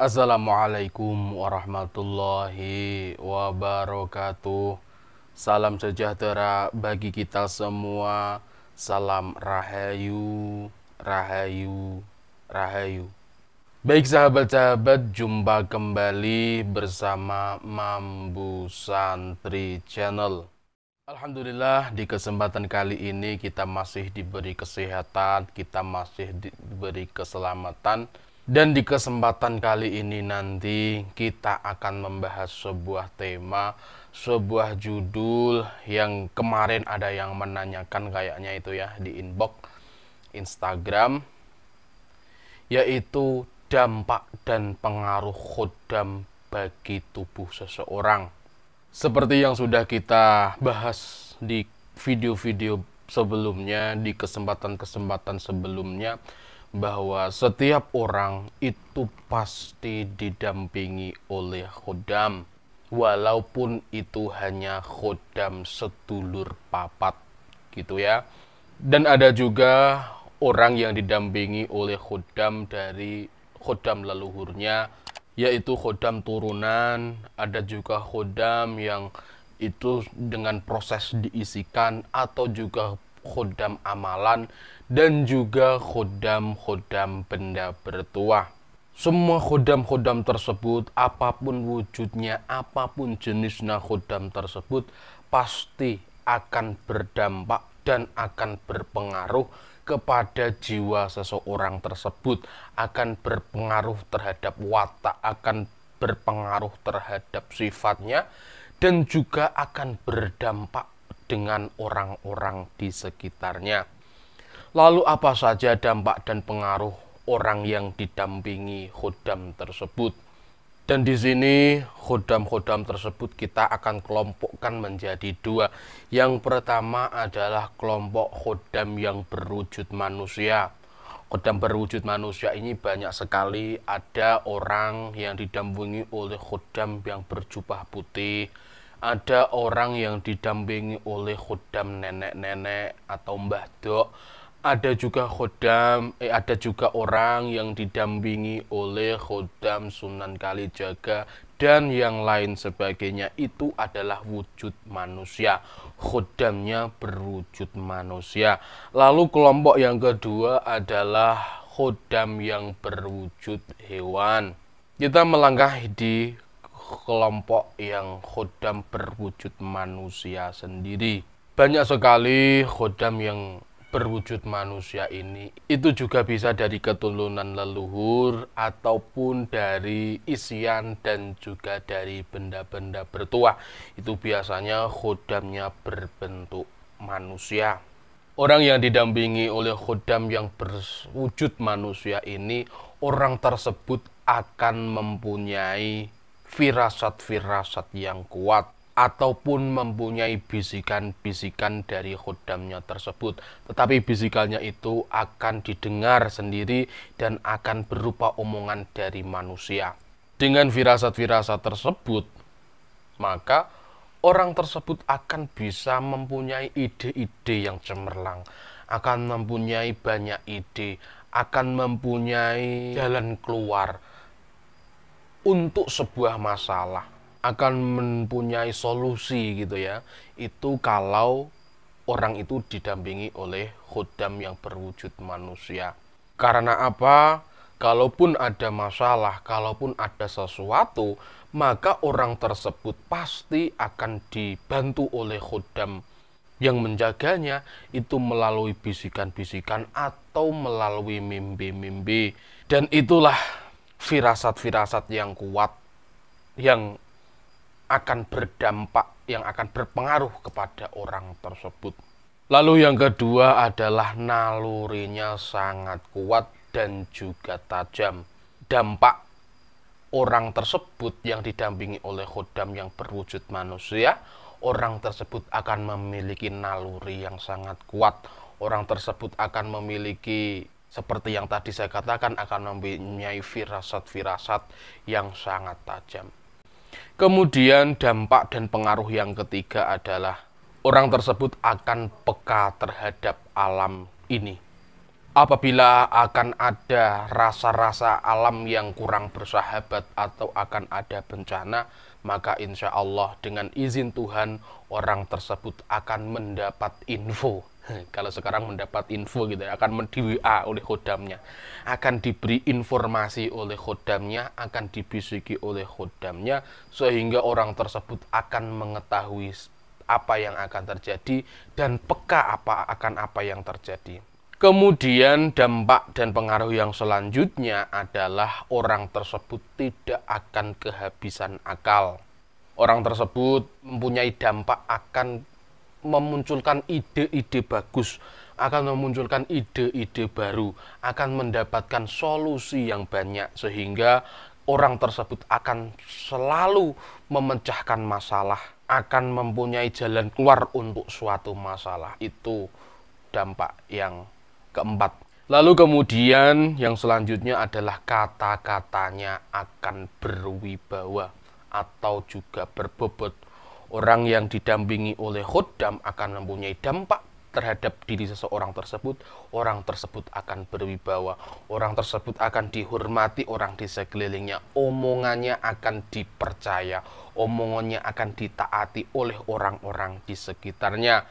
Assalamualaikum warahmatullahi wabarakatuh. Salam sejahtera bagi kita semua. Salam rahayu, rahayu, rahayu. Baik sahabat-sahabat, jumpa kembali bersama Mambu Santri Channel. Alhamdulillah, di kesempatan kali ini kita masih diberi kesehatan, kita masih diberi keselamatan. Dan di kesempatan kali ini nanti kita akan membahas sebuah tema, sebuah judul yang kemarin ada yang menanyakan kayaknya itu ya di inbox Instagram, yaitu dampak dan pengaruh khodam bagi tubuh seseorang. Seperti yang sudah kita bahas di video-video sebelumnya, di kesempatan-kesempatan sebelumnya, bahwa setiap orang itu pasti didampingi oleh khodam, walaupun itu hanya khodam sedulur papat gitu ya. Dan ada juga orang yang didampingi oleh khodam dari khodam leluhurnya, yaitu khodam turunan. Ada juga khodam yang itu dengan proses diisikan, atau juga khodam amalan, dan juga khodam benda bertuah. Semua khodam tersebut, apapun wujudnya, apapun jenisnya khodam tersebut, pasti akan berdampak dan akan berpengaruh kepada jiwa seseorang tersebut, akan berpengaruh terhadap watak, akan berpengaruh terhadap sifatnya, dan juga akan berdampak dengan orang-orang di sekitarnya. Lalu apa saja dampak dan pengaruh orang yang didampingi khodam tersebut? Dan di sini khodam tersebut kita akan kelompokkan menjadi dua. Yang pertama adalah kelompok khodam yang berwujud manusia. Khodam berwujud manusia ini banyak sekali. Ada orang yang didampingi oleh khodam yang berjubah putih. Ada orang yang didampingi oleh khodam nenek-nenek atau mbah dok. Ada juga orang yang didampingi oleh khodam Sunan Kalijaga dan yang lain sebagainya. Itu adalah wujud manusia. Khodamnya berwujud manusia. Lalu kelompok yang kedua adalah khodam yang berwujud hewan. Kita melangkah di kelompok yang khodam berwujud manusia sendiri. Banyak sekali khodam yang berwujud manusia ini. Itu juga bisa dari keturunan leluhur, ataupun dari isian, dan juga dari benda-benda bertuah. Itu biasanya khodamnya berbentuk manusia. Orang yang didampingi oleh khodam yang berwujud manusia ini, orang tersebut akan mempunyai firasat-firasat yang kuat, ataupun mempunyai bisikan-bisikan dari khodamnya tersebut. Tetapi bisikannya itu akan didengar sendiri dan akan berupa omongan dari manusia. Dengan firasat-firasat tersebut, maka orang tersebut akan bisa mempunyai ide-ide yang cemerlang, akan mempunyai banyak ide, akan mempunyai jalan keluar untuk sebuah masalah, akan mempunyai solusi gitu ya. Itu kalau orang itu didampingi oleh khodam yang berwujud manusia. Karena apa? Kalaupun ada masalah, kalaupun ada sesuatu, maka orang tersebut pasti akan dibantu oleh khodam yang menjaganya, itu melalui bisikan-bisikan atau melalui mimpi-mimpi. Dan itulah firasat-firasat yang kuat yang akan berdampak, yang akan berpengaruh kepada orang tersebut. Lalu yang kedua adalah nalurinya sangat kuat dan juga tajam. Dampak orang tersebut yang didampingi oleh khodam yang berwujud manusia, orang tersebut akan memiliki naluri yang sangat kuat. Orang tersebut akan memiliki, seperti yang tadi saya katakan, akan mempunyai firasat-firasat yang sangat tajam. Kemudian dampak dan pengaruh yang ketiga adalah orang tersebut akan peka terhadap alam ini. Apabila akan ada rasa-rasa alam yang kurang bersahabat atau akan ada bencana, maka insya Allah dengan izin Tuhan orang tersebut akan mendapat info. Kalau sekarang mendapat info gitu ya, akan di WA oleh khodamnya, akan diberi informasi oleh khodamnya, akan dibisiki oleh khodamnya, sehingga orang tersebut akan mengetahui apa yang akan terjadi dan peka akan apa yang terjadi. Kemudian dampak dan pengaruh yang selanjutnya adalah orang tersebut tidak akan kehabisan akal. Orang tersebut mempunyai dampak akan memunculkan ide-ide bagus, akan memunculkan ide-ide baru, akan mendapatkan solusi yang banyak, sehingga orang tersebut akan selalu memecahkan masalah, akan mempunyai jalan keluar untuk suatu masalah. Itu dampak yang keempat. Lalu kemudian yang selanjutnya adalah kata-katanya akan berwibawa atau juga berbobot. Orang yang didampingi oleh khodam akan mempunyai dampak terhadap diri seseorang tersebut. Orang tersebut akan berwibawa, orang tersebut akan dihormati orang di sekelilingnya, omongannya akan dipercaya, omongannya akan ditaati oleh orang-orang di sekitarnya.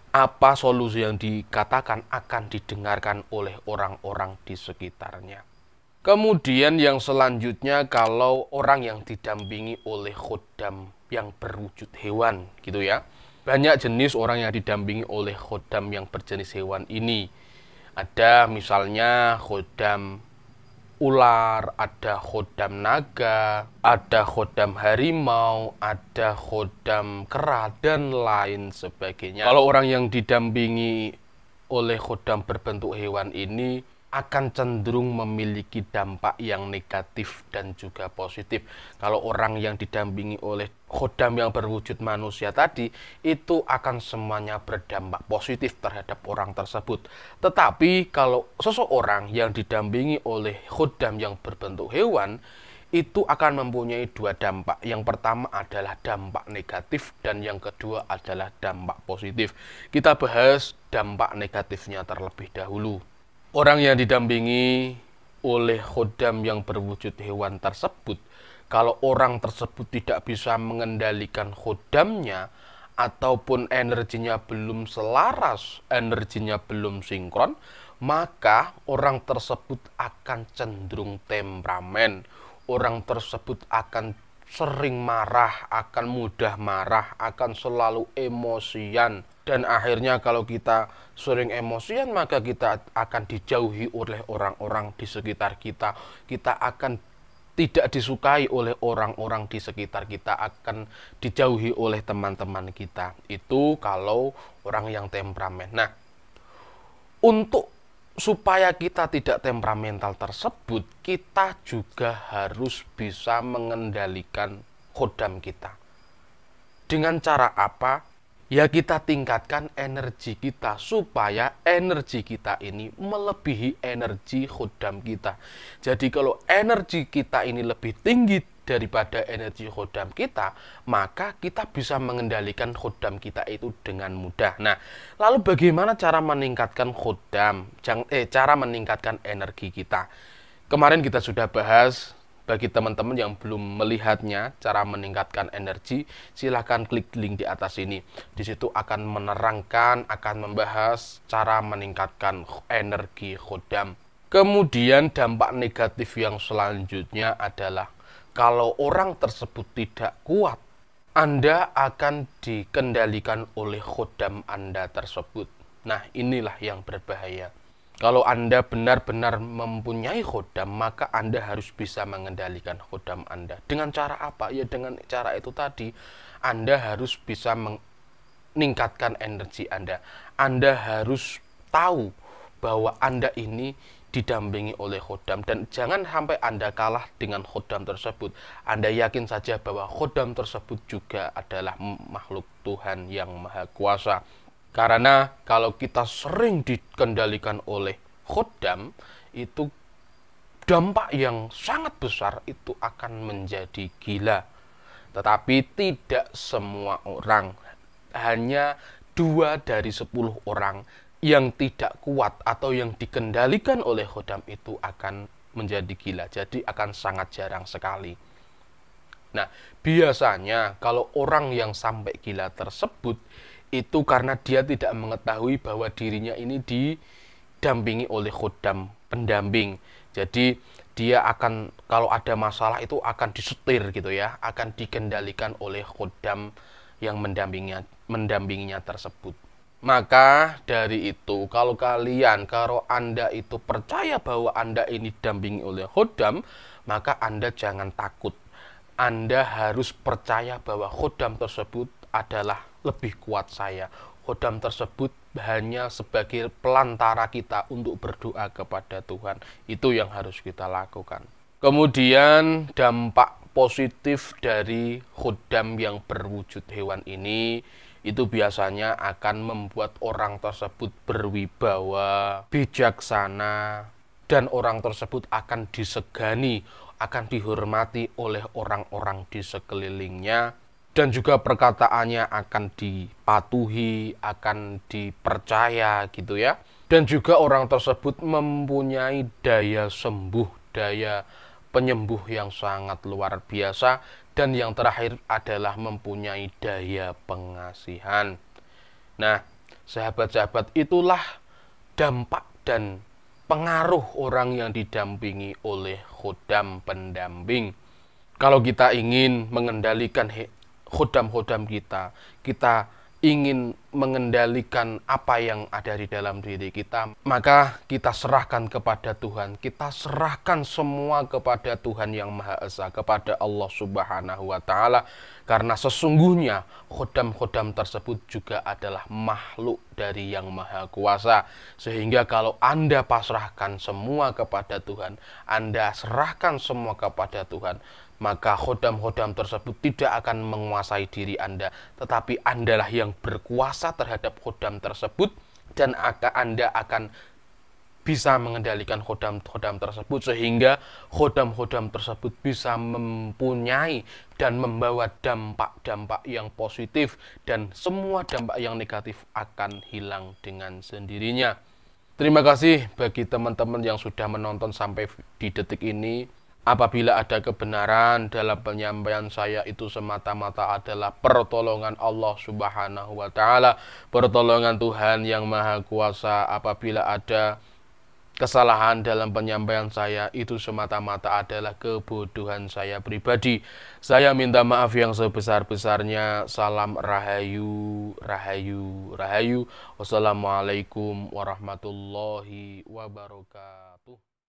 Apa solusi yang dikatakan akan didengarkan oleh orang-orang di sekitarnya. Kemudian yang selanjutnya, kalau orang yang didampingi oleh khodam yang berwujud hewan gitu ya. Banyak jenis orang yang didampingi oleh khodam yang berjenis hewan ini. Ada misalnya khodam ular, ada khodam naga, ada khodam harimau, ada khodam kera, dan lain sebagainya. Kalau orang yang didampingi oleh khodam berbentuk hewan ini akan cenderung memiliki dampak yang negatif dan juga positif. Kalau orang yang didampingi oleh khodam yang berwujud manusia tadi, itu akan semuanya berdampak positif terhadap orang tersebut. Tetapi kalau seseorang yang didampingi oleh khodam yang berbentuk hewan, itu akan mempunyai dua dampak. Yang pertama adalah dampak negatif dan yang kedua adalah dampak positif. Kita bahas dampak negatifnya terlebih dahulu. Orang yang didampingi oleh khodam yang berwujud hewan tersebut, kalau orang tersebut tidak bisa mengendalikan khodamnya ataupun energinya belum selaras, energinya belum sinkron, maka orang tersebut akan cenderung temperamen. Orang tersebut akan sering marah, akan mudah marah, akan selalu emosian. Dan akhirnya kalau kita sering emosian, maka kita akan dijauhi oleh orang-orang di sekitar kita. Kita akan tidak disukai oleh orang-orang di sekitar kita, akan dijauhi oleh teman-teman kita. Itu kalau orang yang temperamen. Nah, untuk supaya kita tidak temperamental tersebut, kita juga harus bisa mengendalikan khodam kita. Dengan cara apa? Ya kita tingkatkan energi kita supaya energi kita ini melebihi energi khodam kita. Jadi kalau energi kita ini lebih tinggi daripada energi khodam kita, maka kita bisa mengendalikan khodam kita itu dengan mudah. Nah, lalu bagaimana cara meningkatkan khodam? Cara meningkatkan energi kita. Kemarin kita sudah bahas. Bagi teman-teman yang belum melihatnya, cara meningkatkan energi, silahkan klik link di atas ini. Di situ akan menerangkan, akan membahas cara meningkatkan energi khodam. Kemudian dampak negatif yang selanjutnya adalah kalau orang tersebut tidak kuat, Anda akan dikendalikan oleh khodam Anda tersebut. Nah, inilah yang berbahaya. Kalau Anda benar-benar mempunyai khodam, maka Anda harus bisa mengendalikan khodam Anda. Dengan cara apa? Ya dengan cara itu tadi. Anda harus bisa meningkatkan energi Anda. Anda harus tahu bahwa Anda ini didampingi oleh khodam. Dan jangan sampai Anda kalah dengan khodam tersebut. Anda yakin saja bahwa khodam tersebut juga adalah makhluk Tuhan yang Maha Kuasa. Karena kalau kita sering dikendalikan oleh khodam, itu dampak yang sangat besar itu akan menjadi gila. Tetapi tidak semua orang, hanya 2 dari 10 orang yang tidak kuat atau yang dikendalikan oleh khodam itu akan menjadi gila. Jadi akan sangat jarang sekali. Nah, biasanya kalau orang yang sampai gila tersebut itu karena dia tidak mengetahui bahwa dirinya ini didampingi oleh khodam pendamping. Jadi dia akan, kalau ada masalah itu akan disetir gitu ya, akan dikendalikan oleh khodam yang mendampinginya tersebut. Maka dari itu, kalau Anda itu percaya bahwa Anda ini didampingi oleh khodam, maka Anda jangan takut. Anda harus percaya bahwa khodam tersebut adalah lebih kuat saya. Khodam tersebut hanya sebagai pelantara kita untuk berdoa kepada Tuhan. Itu yang harus kita lakukan. Kemudian dampak positif dari khodam yang berwujud hewan ini itu biasanya akan membuat orang tersebut berwibawa, bijaksana, dan orang tersebut akan disegani, akan dihormati oleh orang-orang di sekelilingnya, dan juga perkataannya akan dipatuhi, akan dipercaya gitu ya. Dan juga orang tersebut mempunyai daya sembuh, daya penyembuh yang sangat luar biasa, dan yang terakhir adalah mempunyai daya pengasihan. Nah, sahabat-sahabat, itulah dampak dan pengaruh orang yang didampingi oleh khodam pendamping. Kalau kita ingin mengendalikan khodam-khodam kita, kita ingin mengendalikan apa yang ada di dalam diri kita, maka kita serahkan kepada Tuhan. Kita serahkan semua kepada Tuhan yang Maha Esa, kepada Allah Subhanahu wa Ta'ala, karena sesungguhnya khodam-khodam tersebut juga adalah makhluk dari Yang Maha Kuasa. Sehingga kalau Anda pasrahkan semua kepada Tuhan, Anda serahkan semua kepada Tuhan, maka khodam-khodam tersebut tidak akan menguasai diri Anda, tetapi Andalah yang berkuasa terhadap khodam tersebut, dan Anda akan bisa mengendalikan khodam-khodam tersebut, sehingga khodam-khodam tersebut bisa mempunyai dan membawa dampak-dampak yang positif, dan semua dampak yang negatif akan hilang dengan sendirinya. Terima kasih bagi teman-teman yang sudah menonton sampai di detik ini. Apabila ada kebenaran dalam penyampaian saya, itu semata-mata adalah pertolongan Allah Subhanahu wa Ta'ala, pertolongan Tuhan yang Maha Kuasa. Apabila ada kesalahan dalam penyampaian saya, itu semata-mata adalah kebodohan saya pribadi. Saya minta maaf yang sebesar-besarnya. Salam rahayu, rahayu, rahayu. Wassalamualaikum warahmatullahi wabarakatuh.